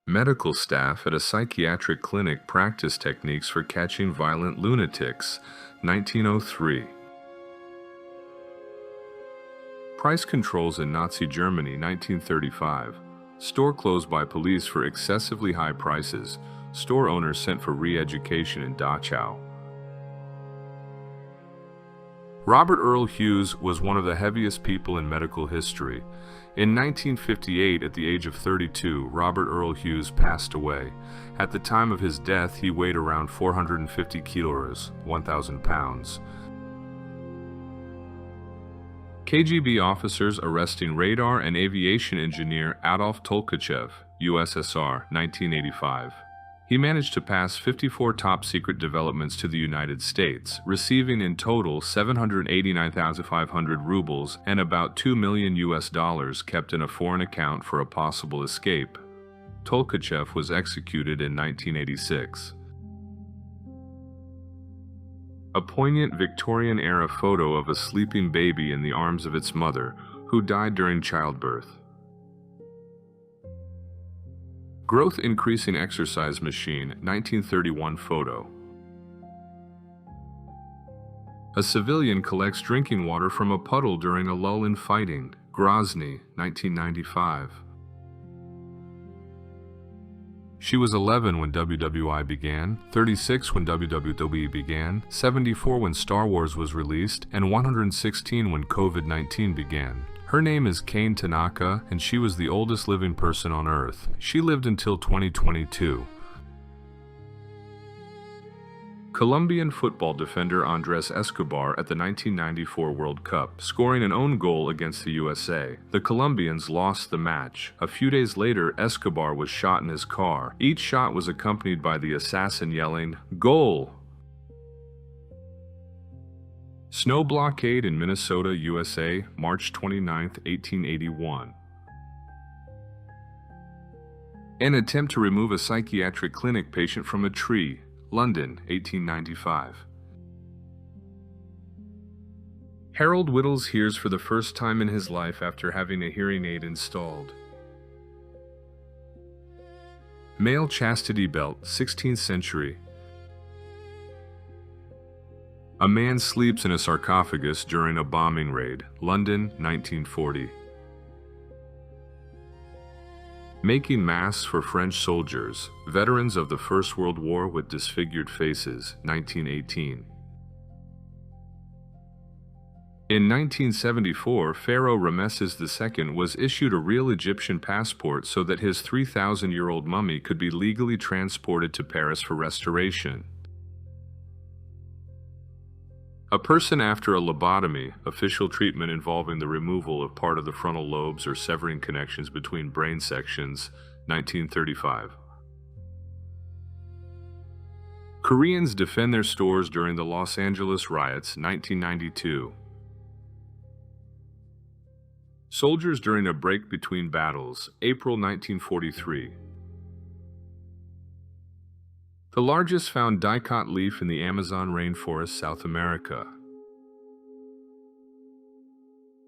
Medical staff at a psychiatric clinic practice techniques for catching violent lunatics, 1903. Price controls in Nazi Germany, 1935. Store closed by police for excessively high prices. Store owners sent for re-education in Dachau. Robert Earl Hughes was one of the heaviest people in medical history. In 1958, at the age of 32, Robert Earl Hughes passed away. At the time of his death, he weighed around 450 kilos, 1,000 pounds. KGB officers arresting radar and aviation engineer Adolf Tolkachev, USSR, 1985. He managed to pass 54 top-secret developments to the United States, receiving in total 789,500 rubles and about $2 million kept in a foreign account for a possible escape. Tolkachev was executed in 1986. A poignant Victorian-era photo of a sleeping baby in the arms of its mother, who died during childbirth. Growth increasing exercise machine, 1931 photo. A civilian collects drinking water from a puddle during a lull in fighting, Grozny, 1995. She was 11 when WWI began, 36 when WWE began, 74 when Star Wars was released, and 116 when COVID-19 began. Her name is Kane Tanaka, and she was the oldest living person on Earth. She lived until 2022. Colombian football defender Andres Escobar at the 1994 World Cup, scoring an own goal against the USA. The Colombians lost the match. A few days later, Escobar was shot in his car. Each shot was accompanied by the assassin yelling, "Goal!" Snow blockade in Minnesota, USA, March 29, 1881. An attempt to remove a psychiatric clinic patient from a tree, London, 1895. Harold Whittles hears for the first time in his life after having a hearing aid installed. Male chastity belt, 16th century. A man sleeps in a sarcophagus during a bombing raid, London, 1940. Making masks for French soldiers, veterans of the First World War with disfigured faces, 1918. In 1974, Pharaoh Rameses II was issued a real Egyptian passport so that his 3,000-year-old mummy could be legally transported to Paris for restoration. A person after a lobotomy, official treatment involving the removal of part of the frontal lobes or severing connections between brain sections, 1935. Koreans defend their stores during the Los Angeles riots, 1992. Soldiers during a break between battles, April 1943. The largest found dicot leaf in the Amazon rainforest, South America.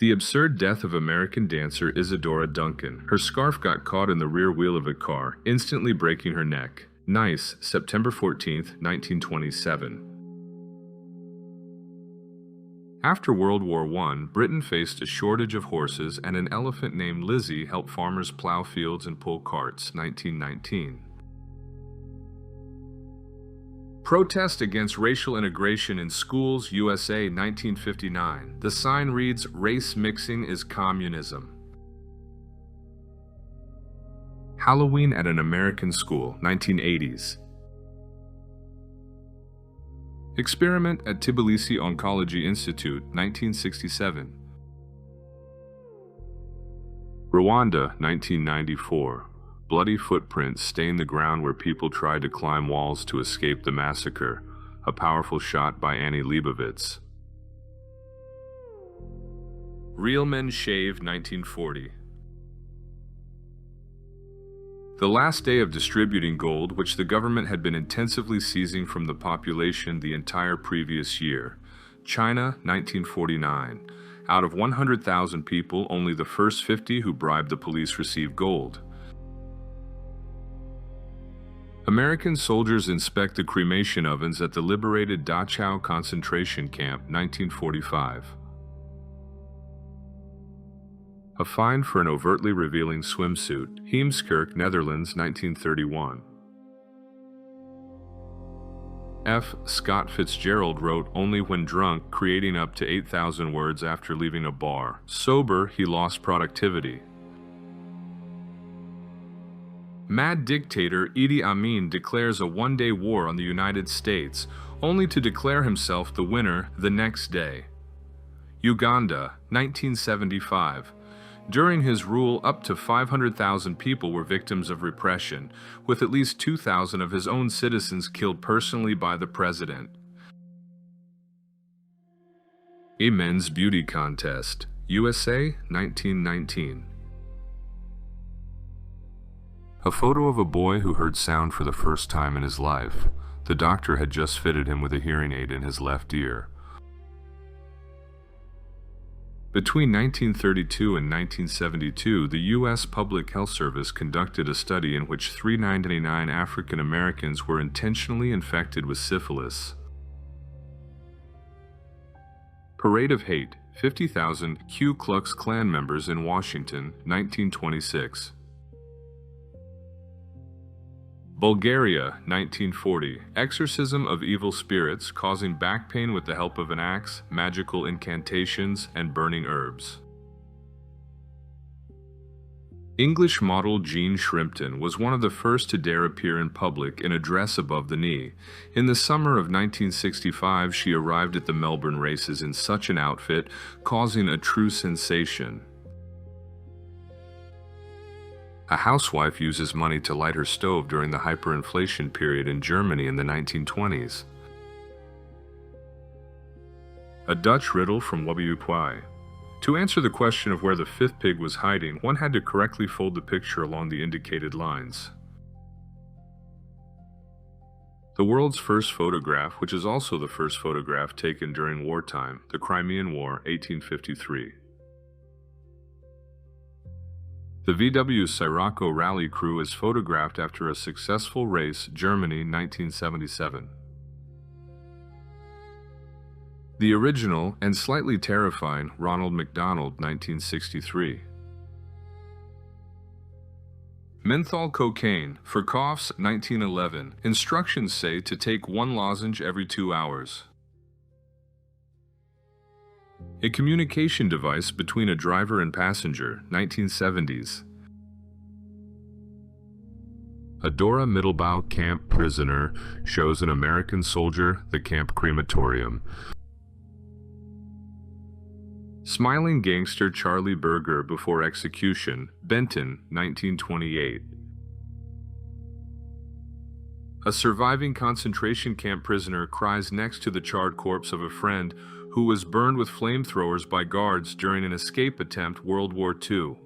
The absurd death of American dancer Isadora Duncan. Her scarf got caught in the rear wheel of a car, instantly breaking her neck. Nice, September 14, 1927. After World War I, Britain faced a shortage of horses, and an elephant named Lizzie helped farmers plow fields and pull carts, 1919. Protest against racial integration in schools, USA, 1959. The sign reads, "Race mixing is communism." Halloween at an American school, 1980s. Experiment at Tbilisi Oncology Institute, 1967. Rwanda, 1994. Bloody footprints stain the ground where people tried to climb walls to escape the massacre. A powerful shot by Annie Leibovitz. Real Men Shave, 1940. The last day of distributing gold, which the government had been intensively seizing from the population the entire previous year. China, 1949. Out of 100,000 people, only the first 50 who bribed the police received gold. American soldiers inspect the cremation ovens at the liberated Dachau concentration camp, 1945. A fine for an overtly revealing swimsuit, Heemskerk, Netherlands, 1931. F. Scott Fitzgerald wrote only when drunk, creating up to 8,000 words after leaving a bar. Sober, he lost productivity. Mad dictator Idi Amin declares a one-day war on the United States, only to declare himself the winner the next day. Uganda, 1975. During his rule, up to 500,000 people were victims of repression, with at least 2,000 of his own citizens killed personally by the president. A men's beauty contest, USA, 1919. A photo of a boy who heard sound for the first time in his life. The doctor had just fitted him with a hearing aid in his left ear. Between 1932 and 1972, the U.S. Public Health Service conducted a study in which 399 African Americans were intentionally infected with syphilis. Parade of Hate, 50,000 Ku Klux Klan members in Washington, 1926. Bulgaria, 1940. Exorcism of evil spirits, causing back pain with the help of an axe, magical incantations, and burning herbs. English model Jean Shrimpton was one of the first to dare appear in public in a dress above the knee. In the summer of 1965, she arrived at the Melbourne races in such an outfit, causing a true sensation. A housewife uses money to light her stove during the hyperinflation period in Germany in the 1920s. A Dutch riddle from Wubby. To answer the question of where the fifth pig was hiding, one had to correctly fold the picture along the indicated lines. The world's first photograph, which is also the first photograph taken during wartime, the Crimean War, 1853. The VW Sirocco rally crew is photographed after a successful race, Germany, 1977. The original and slightly terrifying Ronald McDonald, 1963. Menthol cocaine for coughs, 1911. Instructions say to take one lozenge every 2 hours. A communication device between a driver and passenger, 1970s. A Dora Middlebow camp prisoner shows an American soldier the camp crematorium. Smiling gangster Charlie Berger before execution, Benton, 1928. A surviving concentration camp prisoner cries next to the charred corpse of a friend who was burned with flamethrowers by guards during an escape attempt, World War II.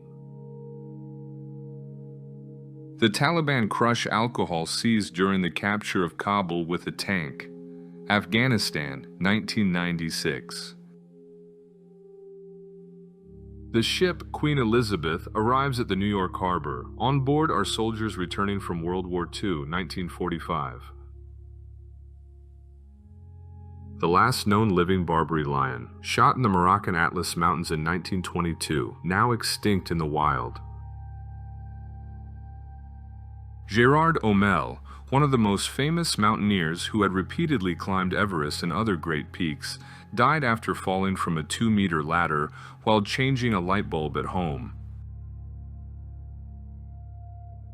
The Taliban crush alcohol seized during the capture of Kabul with a tank. Afghanistan, 1996. The ship Queen Elizabeth arrives at the New York harbor. On board are soldiers returning from World War II, 1945. The last known living Barbary lion, shot in the Moroccan Atlas Mountains in 1922, now extinct in the wild. Gerard Omel, one of the most famous mountaineers who had repeatedly climbed Everest and other great peaks, died after falling from a 2-meter ladder while changing a light bulb at home.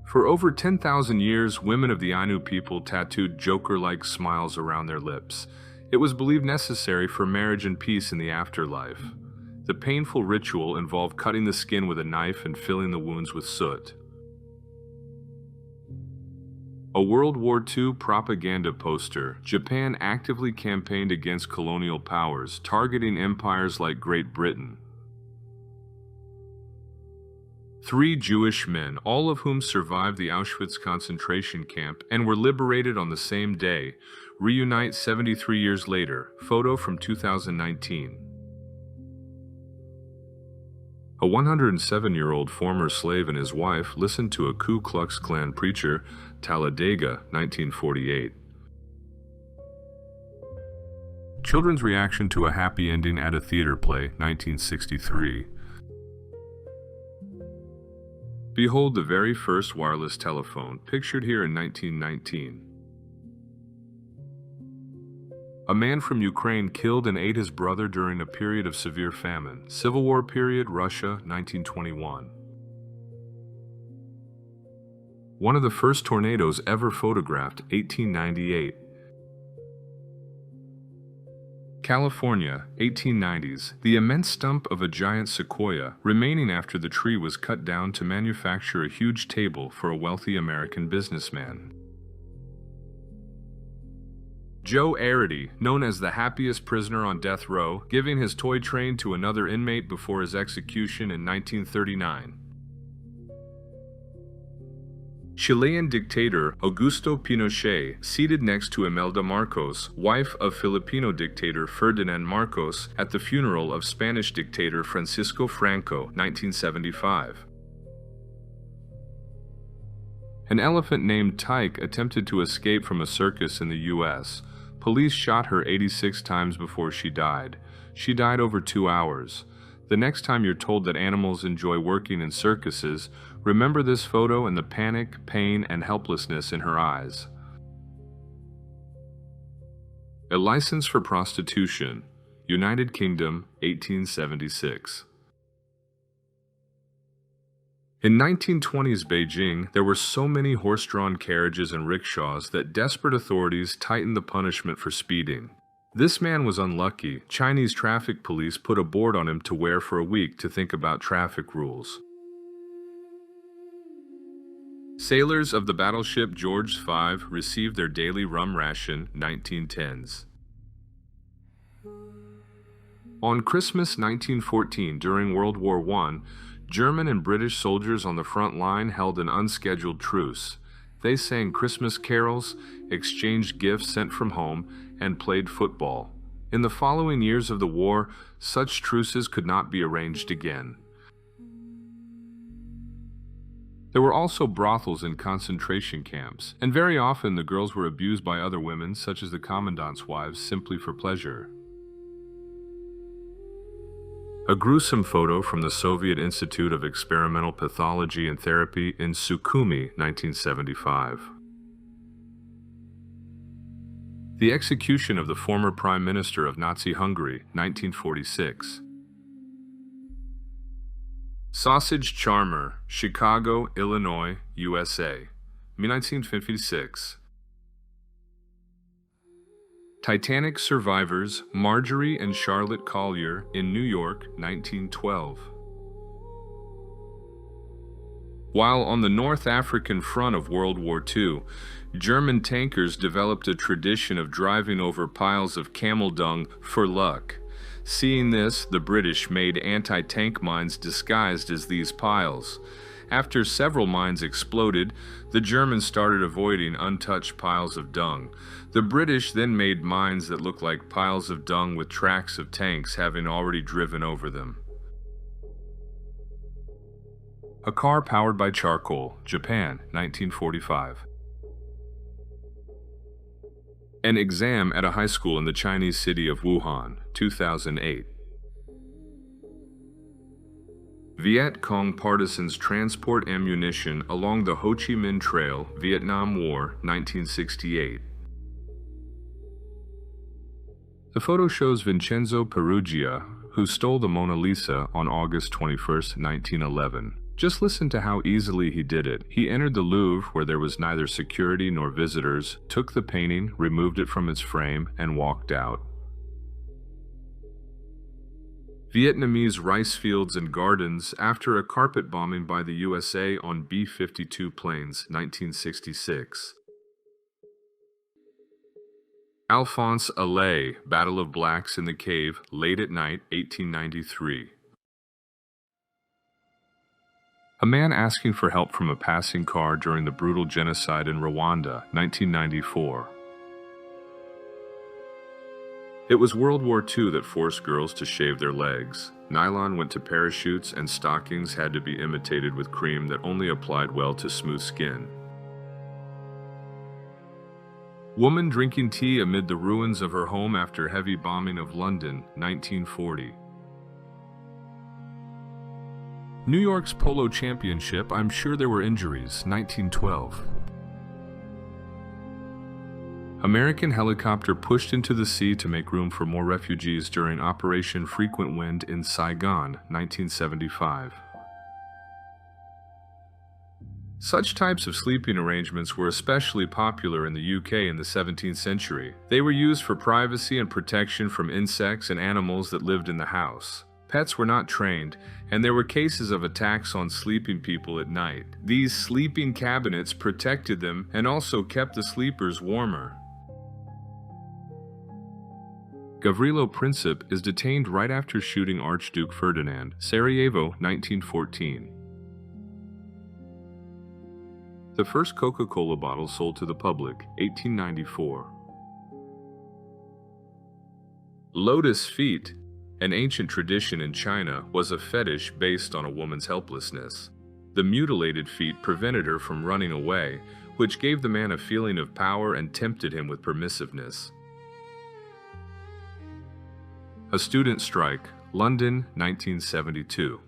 For over 10,000 years, women of the Ainu people tattooed joker-like smiles around their lips. It was believed necessary for marriage and peace in the afterlife. The painful ritual involved cutting the skin with a knife and filling the wounds with soot. A World War II propaganda poster, Japan actively campaigned against colonial powers, targeting empires like Great Britain. 3 Jewish men, all of whom survived the Auschwitz concentration camp and were liberated on the same day, reunite 73 years later. Photo from 2019. A 107-year-old former slave and his wife listened to a Ku Klux Klan preacher, Talladega, 1948. Children's reaction to a happy ending at a theater play, 1963. Behold the very first wireless telephone, pictured here in 1919. A man from Ukraine killed and ate his brother during a period of severe famine. Civil War period, Russia, 1921. One of the first tornadoes ever photographed, 1898. California, 1890s. The immense stump of a giant sequoia remaining after the tree was cut down to manufacture a huge table for a wealthy American businessman. Joe Arity, known as the happiest prisoner on death row, giving his toy train to another inmate before his execution in 1939. Chilean dictator Augusto Pinochet, seated next to Imelda Marcos, wife of Filipino dictator Ferdinand Marcos, at the funeral of Spanish dictator Francisco Franco, 1975. An elephant named Tyke attempted to escape from a circus in the U.S. Police shot her 86 times before she died. She died over 2 hours. The next time you're told that animals enjoy working in circuses, remember this photo and the panic, pain, and helplessness in her eyes. A license for prostitution, United Kingdom, 1876. In 1920s Beijing, there were so many horse-drawn carriages and rickshaws that desperate authorities tightened the punishment for speeding. This man was unlucky. Chinese traffic police put a board on him to wear for a week to think about traffic rules. Sailors of the battleship George V received their daily rum ration, 1910s. On Christmas 1914, during World War I, German and British soldiers on the front line held an unscheduled truce. They sang Christmas carols, exchanged gifts sent from home, and played football. In the following years of the war, such truces could not be arranged again. There were also brothels in concentration camps, and very often the girls were abused by other women, such as the commandant's wives, simply for pleasure. A gruesome photo from the Soviet Institute of Experimental Pathology and Therapy in Sukhumi, 1975. The execution of the former Prime Minister of Nazi Hungary, 1946. Sausage Charmer, Chicago, Illinois, USA, 1956. Titanic survivors Marjorie and Charlotte Collier in New York, 1912. While on the North African front of World War II, German tankers developed a tradition of driving over piles of camel dung for luck. Seeing this, the British made anti-tank mines disguised as these piles. After several mines exploded, the Germans started avoiding untouched piles of dung. The British then made mines that looked like piles of dung with tracks of tanks having already driven over them. A car powered by charcoal, Japan, 1945. An exam at a high school in the Chinese city of Wuhan, 2008. Viet Cong partisans transport ammunition along the Ho Chi Minh Trail, Vietnam War, 1968. The photo shows Vincenzo Peruggia, who stole the Mona Lisa on August 21, 1911. Just listen to how easily he did it. He entered the Louvre, where there was neither security nor visitors, took the painting, removed it from its frame, and walked out. Vietnamese rice fields and gardens after a carpet bombing by the USA on B-52 planes, 1966. Alphonse Allais, Battle of Blacks in the Cave, late at night, 1893. A man asking for help from a passing car during the brutal genocide in Rwanda, 1994. It was World War II that forced girls to shave their legs. Nylon went to parachutes, and stockings had to be imitated with cream that only applied well to smooth skin. Woman drinking tea amid the ruins of her home after heavy bombing of London, 1940. New York's polo championship, I'm sure there were injuries, 1912. American helicopter pushed into the sea to make room for more refugees during Operation Frequent Wind in Saigon, 1975. Such types of sleeping arrangements were especially popular in the UK in the 17th century. They were used for privacy and protection from insects and animals that lived in the house. Pets were not trained, and there were cases of attacks on sleeping people at night. These sleeping cabinets protected them and also kept the sleepers warmer. Gavrilo Princip is detained right after shooting Archduke Ferdinand, Sarajevo, 1914. The first Coca-Cola bottle sold to the public, 1894. Lotus feet, an ancient tradition in China, was a fetish based on a woman's helplessness. The mutilated feet prevented her from running away, which gave the man a feeling of power and tempted him with permissiveness. A student strike, London, 1972.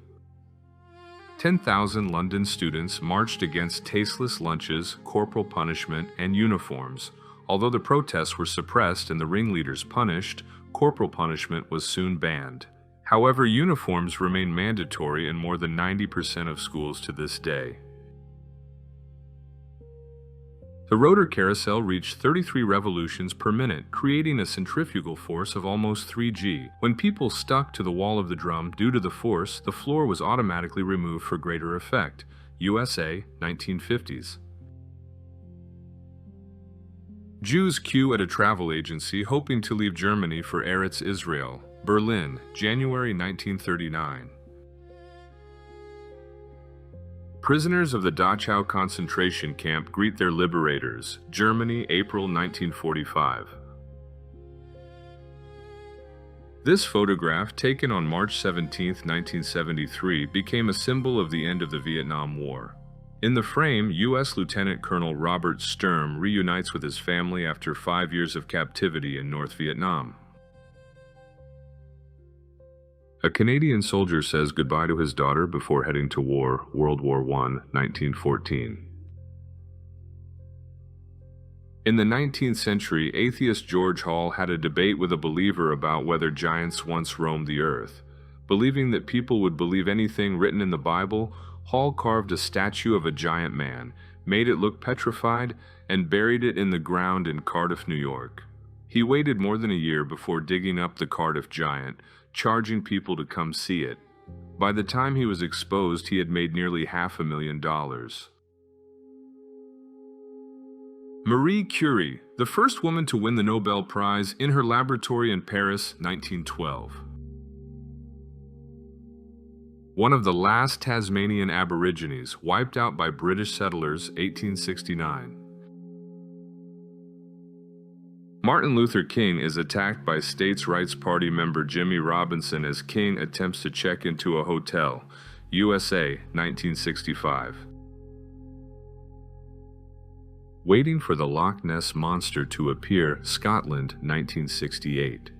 10,000 London students marched against tasteless lunches, corporal punishment, and uniforms. Although the protests were suppressed and the ringleaders punished, corporal punishment was soon banned. However, uniforms remain mandatory in more than 90% of schools to this day. The rotor carousel reached 33 revolutions per minute, creating a centrifugal force of almost 3G. When people stuck to the wall of the drum due to the force, the floor was automatically removed for greater effect. USA, 1950s. Jews queue at a travel agency hoping to leave Germany for Eretz Israel. Berlin, January 1939. Prisoners of the Dachau concentration camp greet their liberators. Germany, April 1945. This photograph, taken on March 17, 1973, became a symbol of the end of the Vietnam War. In the frame, U.S. Lieutenant Colonel Robert Sturm reunites with his family after 5 years of captivity in North Vietnam. A Canadian soldier says goodbye to his daughter before heading to war, World War I, 1914. In the 19th century, atheist George Hall had a debate with a believer about whether giants once roamed the earth. Believing that people would believe anything written in the Bible, Hall carved a statue of a giant man, made it look petrified, and buried it in the ground in Cardiff, New York. He waited more than a year before digging up the Cardiff giant, charging people to come see it. By the time he was exposed, he had made nearly $500,000. Marie Curie, the first woman to win the Nobel Prize in her laboratory in Paris, 1912. One of the last Tasmanian Aborigines, wiped out by British settlers, 1869. Martin Luther King is attacked by States' Rights Party member Jimmy Robinson as King attempts to check into a hotel, USA, 1965. Waiting for the Loch Ness Monster to appear, Scotland, 1968.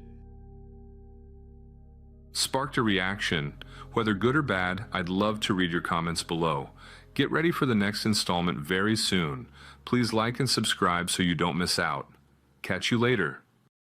Sparked a reaction. Whether good or bad, I'd love to read your comments below. Get ready for the next installment very soon. Please like and subscribe so you don't miss out. Catch you later.